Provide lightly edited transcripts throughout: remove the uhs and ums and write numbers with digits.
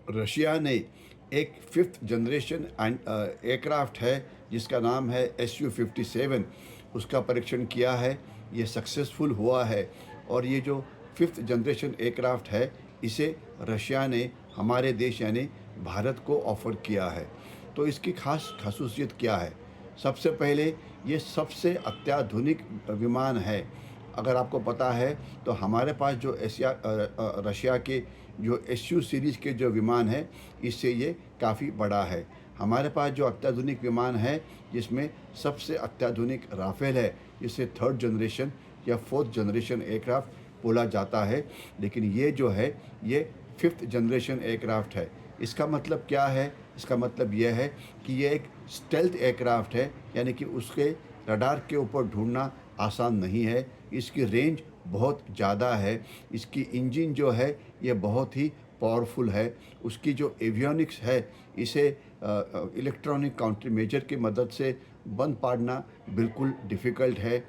Russia ने एक fifth generation aircraft है जिसका नाम है SU-57, उसका परीक्षण किया है। ये सक्सेसफुल हुआ है और ये जो फिफ्थ जनरेशन एयरक्राफ्ट है इसे रशिया ने हमारे देश यानी भारत को ऑफ़र किया है। तो इसकी ख़ास ख़ासूसियत क्या है? सबसे पहले ये सबसे अत्याधुनिक विमान है। अगर आपको पता है तो हमारे पास जो रशिया के जो SU सीरीज़ के जो विमान हैं इससे ये काफ़ी बड़ा है। हमारे पास जो अत्याधुनिक विमान है जिसमें सबसे अत्याधुनिक राफ़ेल है, जिसे थर्ड जनरेशन या फोर्थ जनरेशन एयरक्राफ्ट बोला जाता है, लेकिन ये जो है ये फिफ्थ जनरेशन एयरक्राफ्ट है। इसका मतलब क्या है? इसका मतलब यह है कि ये एक स्टेल्थ एयरक्राफ्ट है, यानी कि उसके रडार के ऊपर ढूंढना आसान नहीं है। इसकी रेंज बहुत ज़्यादा है। इसकी इंजन जो है ये बहुत ही पावरफुल है। उसकी जो एवियोनिक्स है इसे इलेक्ट्रॉनिक काउंटर मेजर की मदद से बंद पाड़ना बिल्कुल डिफ़िकल्ट है।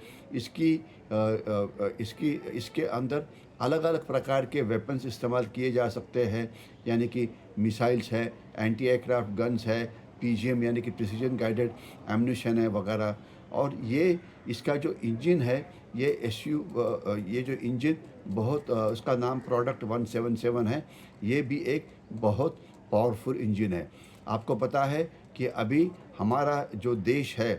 इसके अंदर अलग-अलग प्रकार के वेपन्स इस्तेमाल किए जा सकते हैं, यानी कि मिसाइल्स है, एंटी एयरक्राफ्ट गन्स है, PGM यानी कि प्रिसिजन गाइडेड एम्यूनेशन है वगैरह। और ये इसका जो इंजन है ये जो इंजन बहुत उसका नाम प्रोडक्ट 177 है। ये भी एक बहुत पावरफुल इंजन है। आपको पता है कि अभी हमारा जो देश है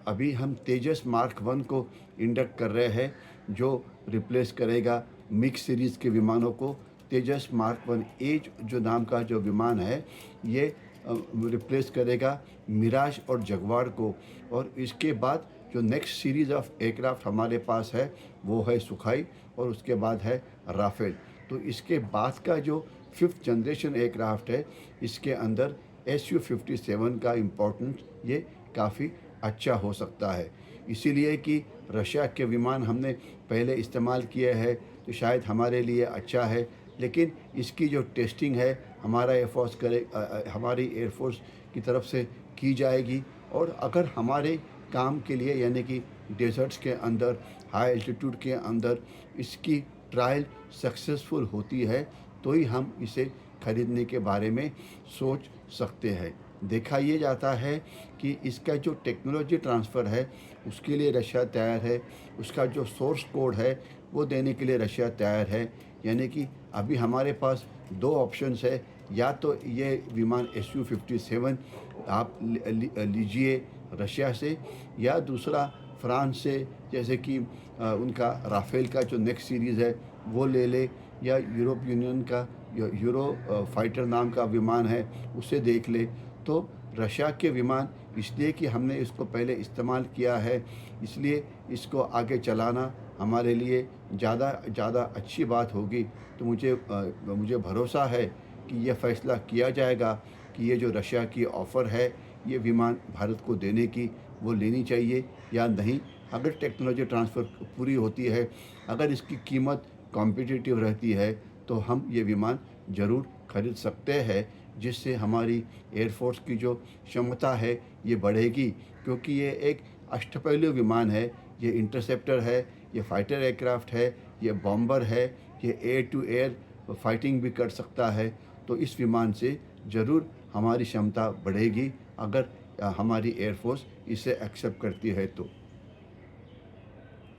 अभी हम तेजस मार्क 1 को इंडक्ट कर रहे हैं, जो रिप्लेस करेगा मिक्स सीरीज़ के विमानों को। तेजस मार्क 1 ए जो नाम का जो विमान है ये रिप्लेस करेगा मिराज और जगुआर को। और इसके बाद जो नेक्स्ट सीरीज़ ऑफ एयरक्राफ्ट हमारे पास है वो है सुखाई और उसके बाद है राफेल। तो इसके बाद का जो फिफ्थ जनरेशन एयरक्राफ्ट है इसके अंदर SU-57 का इम्पोर्टेंस ये काफ़ी अच्छा हो सकता है। इसीलिए कि रशिया के विमान हमने पहले इस्तेमाल किए हैं तो शायद हमारे लिए अच्छा है, लेकिन इसकी जो टेस्टिंग है हमारी एयरफोर्स की तरफ से की जाएगी। और अगर हमारे काम के लिए यानी कि डेजर्ट्स के अंदर, हाई एल्टीट्यूड के अंदर इसकी ट्रायल सक्सेसफुल होती है तो ही हम इसे खरीदने के बारे में सोच सकते हैं। देखा ये जाता है कि इसका जो टेक्नोलॉजी ट्रांसफ़र है उसके लिए रशिया तैयार है, उसका जो सोर्स कोड है वो देने के लिए रशिया तैयार है। यानी कि अभी हमारे पास दो ऑप्शंस है, या तो ये विमान SU-57 आप लीजिए रशिया से, या दूसरा फ्रांस से, जैसे कि उनका राफेल का जो नेक्स्ट सीरीज़ है वो ले ले, या यूरोप यूनियन का यूरो फाइटर नाम का विमान है उसे देख ले। तो रशिया के विमान इसलिए कि हमने इसको पहले इस्तेमाल किया है, इसलिए इसको आगे चलाना हमारे लिए ज़्यादा अच्छी बात होगी। तो मुझे भरोसा है कि ये फ़ैसला किया जाएगा कि ये जो रशिया की ऑफ़र है ये विमान भारत को देने की, वो लेनी चाहिए या नहीं। अगर टेक्नोलॉजी ट्रांसफ़र पूरी होती है, अगर इसकी कीमत कॉम्पिटिटिव रहती है तो हम ये विमान ज़रूर खरीद सकते हैं, जिससे हमारी एयरफोर्स की जो क्षमता है ये बढ़ेगी। क्योंकि ये एक अष्टपहलु विमान है, ये इंटरसेप्टर है, ये फाइटर एयरक्राफ्ट है, ये बॉम्बर है, ये एयर टू एयर फाइटिंग भी कर सकता है। तो इस विमान से ज़रूर हमारी क्षमता बढ़ेगी अगर हमारी एयरफोर्स इसे एक्सेप्ट करती है तो।